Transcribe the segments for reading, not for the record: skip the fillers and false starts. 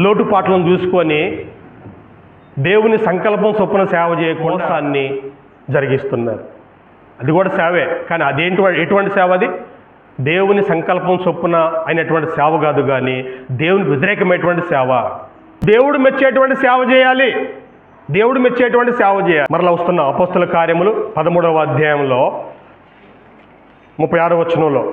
లోటుపాట్లను చూసుకొని దేవుని సంకల్పం చొప్పున సేవ చేయకుండా జరిగిస్తున్నారు. అది కూడా సేవే, కానీ ఎటువంటి సేవ అది? దేవుని సంకల్పం చొప్పున అయినటువంటి సేవ కాదు, కానీ దేవుని వ్యతిరేకమైనటువంటి సేవ. దేవుడు మెచ్చేటువంటి సేవ చేయాలి, దేవుడు మెచ్చేటువంటి సేవ చేయాలి. మరలా వస్తున్న అపోస్తల కార్యములు 13వ అధ్యాయంలో 36వ వచనంలో,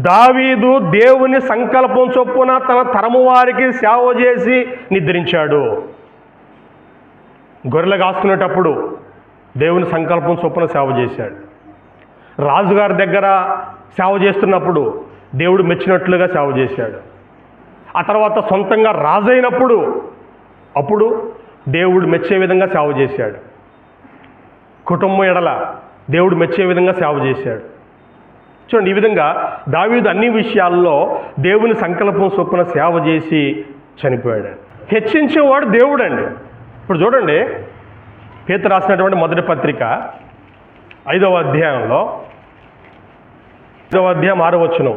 దావీదు దేవుని సంకల్పం చొప్పున తన తరము వారికి సేవ చేసి నిద్రించాడు. గొర్రెలు కాసుకునేటప్పుడు దేవుని సంకల్పం చొప్పున సేవ చేశాడు. రాజుగారి దగ్గర సేవ చేస్తున్నప్పుడు దేవుడు మెచ్చినట్లుగా సేవ చేశాడు. ఆ తర్వాత సొంతంగా రాజు అయినప్పుడు అప్పుడు దేవుడు మెచ్చే విధంగా సేవ చేశాడు. కుటుంబం ఎడల దేవుడు మెచ్చే విధంగా సేవ చేశాడు. చూడండి, ఈ విధంగా దావీదు అన్ని విషయాల్లో దేవుని సంకల్పం చొప్పున సేవ చేసి చనిపోయాడు. హెచ్చించేవాడు దేవుడు అండి. ఇప్పుడు చూడండి, పేతురు రాసినటువంటి మొదటి పత్రిక 5వ అధ్యాయంలో 5వ అధ్యాయం 6వ వచనం,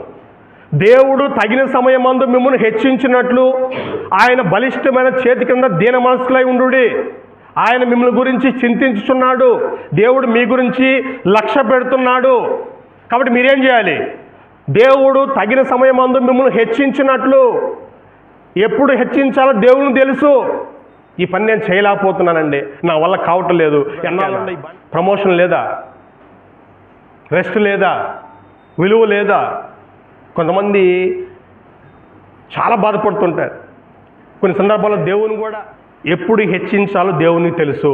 దేవుడు తగిన సమయమందు మిమ్మల్ని హెచ్చించినట్లు ఆయన బలిష్టమైన చేతి కింద దీన మనస్కులై ఉండుడి. ఆయన మిమ్మల్ని గురించి చింతించుచున్నాడు, దేవుడు మీ గురించి లక్ష్య పెడుతున్నాడు. కాబట్టి మీరేం చేయాలి? దేవుడు తగిన సమయమందు మిమ్మల్ని హెచ్చించినట్లు. ఎప్పుడు హెచ్చించాలో దేవునికి తెలుసు. ఈ పని నేను చేయలేకపోతున్నానండి, నా వల్ల కావటం లేదు, ఎన్నాళ్ళ ప్రమోషన్ లేదా, రెస్ట్ లేదా, విలువ లేదా. కొంతమంది చాలా బాధపడుతుంటారు. కొన్ని సందర్భాల్లో దేవుని కూడా ఎప్పుడు హెచ్చించాలో దేవునికి తెలుసు.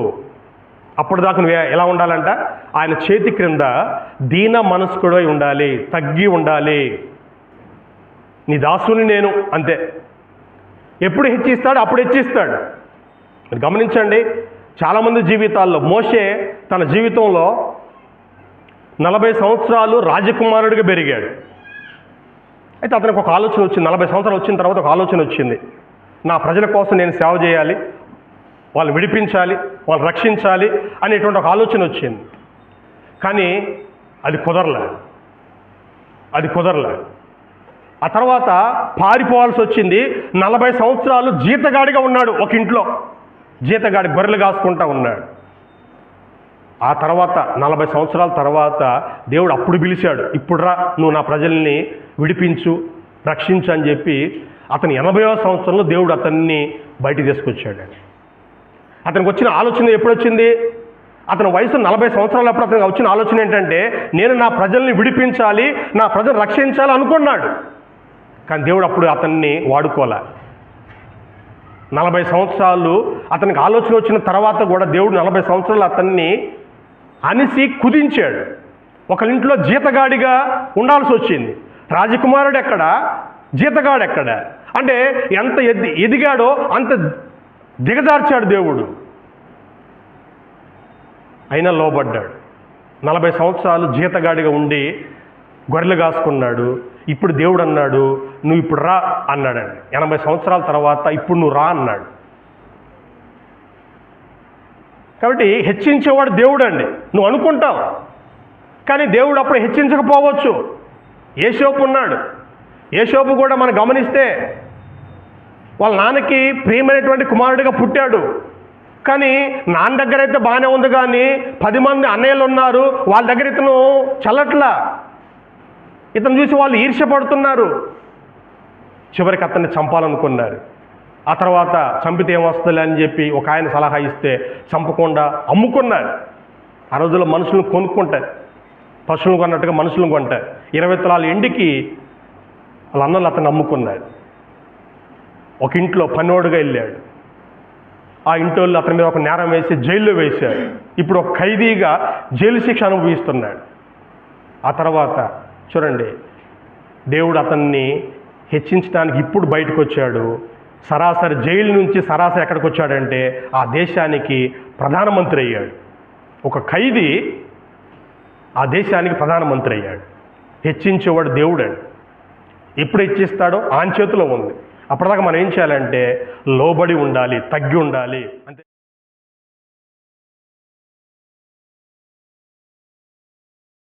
అప్పటిదాకా నువ్వు ఎలా ఉండాలంట? ఆయన చేతి క్రింద దీన మనస్కుడై ఉండాలి, తగ్గి ఉండాలి. నీ దాసుని నేను, అంతే. ఎప్పుడు హెచ్చిస్తాడు అప్పుడు హెచ్చిస్తాడు. మీరు గమనించండి, చాలామంది జీవితాల్లో, మోషే తన జీవితంలో 40 సంవత్సరాలు రాజకుమారుడిగా పెరిగాడు. అయితే అతనికి ఒక ఆలోచన వచ్చింది. 40 సంవత్సరాలు వచ్చిన తర్వాత ఒక ఆలోచన వచ్చింది, నా ప్రజల కోసం నేను సేవ చేయాలి, వాళ్ళు విడిపించాలి, వాళ్ళు రక్షించాలి అనేటువంటి ఒక ఆలోచన వచ్చింది. కానీ అది కుదరలే. ఆ తర్వాత పారిపోవాల్సి వచ్చింది. 40 సంవత్సరాలు జీతగాడిగా ఉన్నాడు, ఒక ఇంట్లో జీతగాడి గొర్రెలు కాసుకుంటా ఉన్నాడు. ఆ తర్వాత 40 సంవత్సరాల తర్వాత దేవుడు అప్పుడు పిలిచాడు, ఇప్పుడు రా, నువ్వు నా ప్రజల్ని విడిపించు, రక్షించు అని చెప్పి అతను 80వ సంవత్సరంలో దేవుడు అతన్ని బయటికి తీసుకొచ్చాడు. అతనికి వచ్చిన ఆలోచన ఎప్పుడు వచ్చింది? అతని వయసు 40 సంవత్సరాలప్పుడు అతనికి వచ్చిన ఆలోచన ఏంటంటే, నేను నా ప్రజల్ని విడిపించాలి, నా ప్రజలు రక్షించాలి అనుకున్నాడు. కానీ దేవుడు అప్పుడు అతన్ని వాడుకోలే. 40 సంవత్సరాలు అతనికి ఆలోచన వచ్చిన తర్వాత కూడా దేవుడు 40 సంవత్సరాలు అతన్ని అనిసి కుదించాడు. ఒకరింట్లో జీతగాడిగా ఉండాల్సి వచ్చింది. రాజకుమారుడు ఎక్కడ, జీతగాడు ఎక్కడ? అంటే ఎంత ఎదిగాడో అంత దిగజార్చాడు దేవుడు. అయినా లోబడ్డాడు. 40 సంవత్సరాలు జీతగాడిగా ఉండి గొర్రెలు కాసుకున్నాడు. ఇప్పుడు దేవుడు అన్నాడు, నువ్వు ఇప్పుడు రా అన్నాడండి. 80 సంవత్సరాల తర్వాత ఇప్పుడు నువ్వు రా అన్నాడు. కాబట్టి హెచ్చించేవాడు దేవుడు అండి. నువ్వు అనుకుంటావు, కానీ దేవుడు అప్పుడు హెచ్చించకపోవచ్చు. యేషోపు ఉన్నాడు. యేషోపు కూడా మనం గమనిస్తే వాళ్ళ నాన్నకి ప్రియమైనటువంటి కుమారుడిగా పుట్టాడు. కానీ నాన్న దగ్గర అయితే బాగానే ఉంది, కానీ 10 మంది అన్నయ్యలు ఉన్నారు, వాళ్ళ దగ్గర ఇతను చల్లట్లా. ఇతను చూసి వాళ్ళు ఈర్ష్యపడుతున్నారు. చివరికి అతన్ని చంపాలనుకున్నారు. ఆ తర్వాత చంపితే ఏమొస్తుందిలే అని చెప్పి ఒక ఆయన సలహా ఇస్తే చంపకుండా అమ్ముకున్నారు. ఆ రోజుల్లో మనుషులను కొనుక్కుంటారు, పశువులు కొన్నట్టుగా మనుషులను కొంటారు. 20 తులాల ఎండికి వాళ్ళ అన్నలు అతను అమ్ముకున్నారు. ఒక ఇంట్లో పనివాడుగా వెళ్ళాడు. ఆ ఇంటి వాళ్ళు అతని మీద ఒక నేరం వేసి జైల్లో వేశారు. ఇప్పుడు ఒక ఖైదీగా జైలు శిక్ష అనుభవిస్తున్నాడు. ఆ తర్వాత చూడండి, దేవుడు అతన్ని హెచ్చించడానికి ఇప్పుడు బయటకు వచ్చాడు. సరాసరి జైలు నుంచి సరాసరి ఎక్కడికి వచ్చాడంటే ఆ దేశానికి ప్రధానమంత్రి అయ్యాడు. ఒక ఖైదీ ఆ దేశానికి ప్రధానమంత్రి అయ్యాడు. హెచ్చించేవాడు దేవుడండి. ఎప్పుడు హెచ్చిస్తాడో ఆయన చేతిలో ఉంది. అప్పటిదాకా మనం ఏం చేయాలంటే లోబడి ఉండాలి, తగ్గి ఉండాలి అంతే.